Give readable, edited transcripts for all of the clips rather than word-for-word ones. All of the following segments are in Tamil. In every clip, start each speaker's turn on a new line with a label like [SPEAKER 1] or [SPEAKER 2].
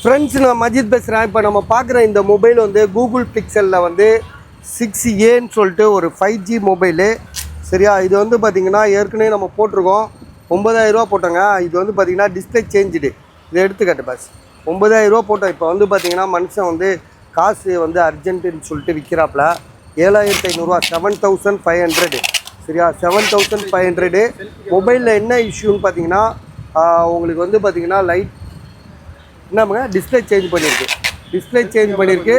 [SPEAKER 1] ஃப்ரெண்ட்ஸ், நான் மஜித் பேசுகிறேன். இப்போ நம்ம பார்க்குற இந்த மொபைல் வந்து கூகுள் பிக்சலில் வந்து 6Aன்னு சொல்லிட்டு ஒரு 5G மொபைலு. சரியா, இது வந்து பார்த்திங்கன்னா ஏற்கனவே நம்ம போட்டிருக்கோம். 9000 ரூபா போட்டோங்க. இது வந்து பார்த்திங்கன்னா டிஸ்பிளே சேஞ்சுடு. இதை எடுத்துக்காட்டு பாஸ். 9000 ரூபா போட்டோம். இப்போ வந்து பார்த்திங்கன்னா மனுஷன் வந்து காசு வந்து அர்ஜென்ட்டுன்னு சொல்லிட்டு விற்கிறாப்புல. 7500 ரூபா, 7500. சரியா, 7500. மொபைலில் என்ன இஷ்யூன்னு பார்த்தீங்கன்னா உங்களுக்கு வந்து பார்த்திங்கன்னா லைட் என்னமுங்க டிஸ்பிளே சேஞ்ச் பண்ணியிருக்கு.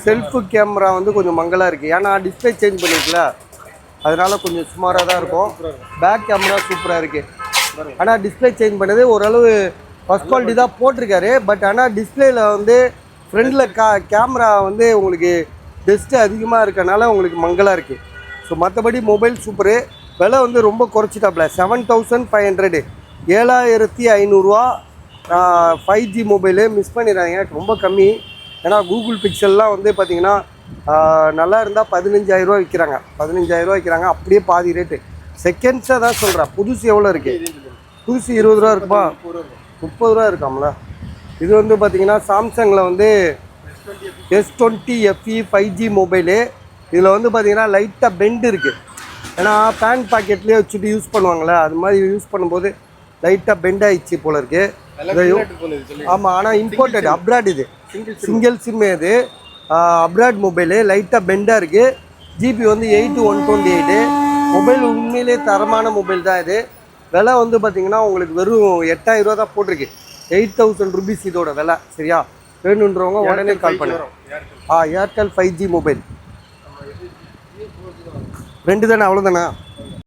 [SPEAKER 1] செல்ஃபு கேமரா வந்து கொஞ்சம் மங்கலாக இருக்குது. ஏன்னா டிஸ்பிளே சேஞ்ச் பண்ணியிருக்குல்ல, அதனால் கொஞ்சம் சுமாராக தான் இருக்கும். பேக் கேமரா சூப்பராக இருக்குது. ஆனால் டிஸ்பிளே சேஞ்ச் பண்ணது ஓரளவு ஃபஸ்ட் குவாலிட்டி தான் போட்டிருக்காரு. பட் ஆனால் டிஸ்பிளேயில் வந்து ஃப்ரண்டில் கேமரா வந்து உங்களுக்கு டெஸ்ட்டு அதிகமாக இருக்கனால உங்களுக்கு மங்கலாக இருக்குது. ஸோ மற்றபடி மொபைல் சூப்பரு. விலை வந்து ரொம்ப குறைச்சிட்டாப்புல. 7500, 7500 ரூபா. 5G மொபைலு மிஸ் பண்ணிடுறாங்க, ரொம்ப கம்மி. ஏன்னா கூகுள் பிக்சல்லாம் வந்து பார்த்திங்கன்னா நல்லா இருந்தால் 15000 ரூபா விற்கிறாங்க. 15000 ரூபா விற்கிறாங்க, அப்படியே பாதி ரேட்டு. செகண்ட்ஸாக தான் சொல்கிறேன். புதுசு எவ்வளோ இருக்குது? புதுசு 20 ரூபா இருக்குமா? 30 ரூபா இருக்காமல. இது வந்து பார்த்திங்கன்னா சாம்சங்கில் வந்து S20 FE 5G மொபைலு. இதில் வந்து பார்த்திங்கன்னா லைட்டாக பெண்டு இருக்குது. ஏன்னா பேண்ட் பாக்கெட்லேயே வச்சுட்டு யூஸ் பண்ணுவாங்களே, அது மாதிரி யூஸ் பண்ணும்போது லைட்டாக பெண்ட் ஆகிடுச்சு போல இருக்குது. ஆமாம், ஆனால் இம்போர்ட்டட் அப்ராட். இது சிங்கிள் சிம். இது அப்ராட் மொபைலு. லைட்டாக பெண்டாக இருக்குது. ஜிபி வந்து 8/128. மொபைல் உண்மையிலே தரமான மொபைல் தான் இது. விலை வந்து பார்த்திங்கன்னா உங்களுக்கு வெறும் 8000 ரூபா தான் போட்டிருக்கு. 8000 ருபீஸ் இதோட விலை. சரியா, வேணுன்றவங்க உடனே கால் பண்ணுங்க. ஏர்டெல் 5G மொபைல் 2 தானே, அவ்வளோதானே?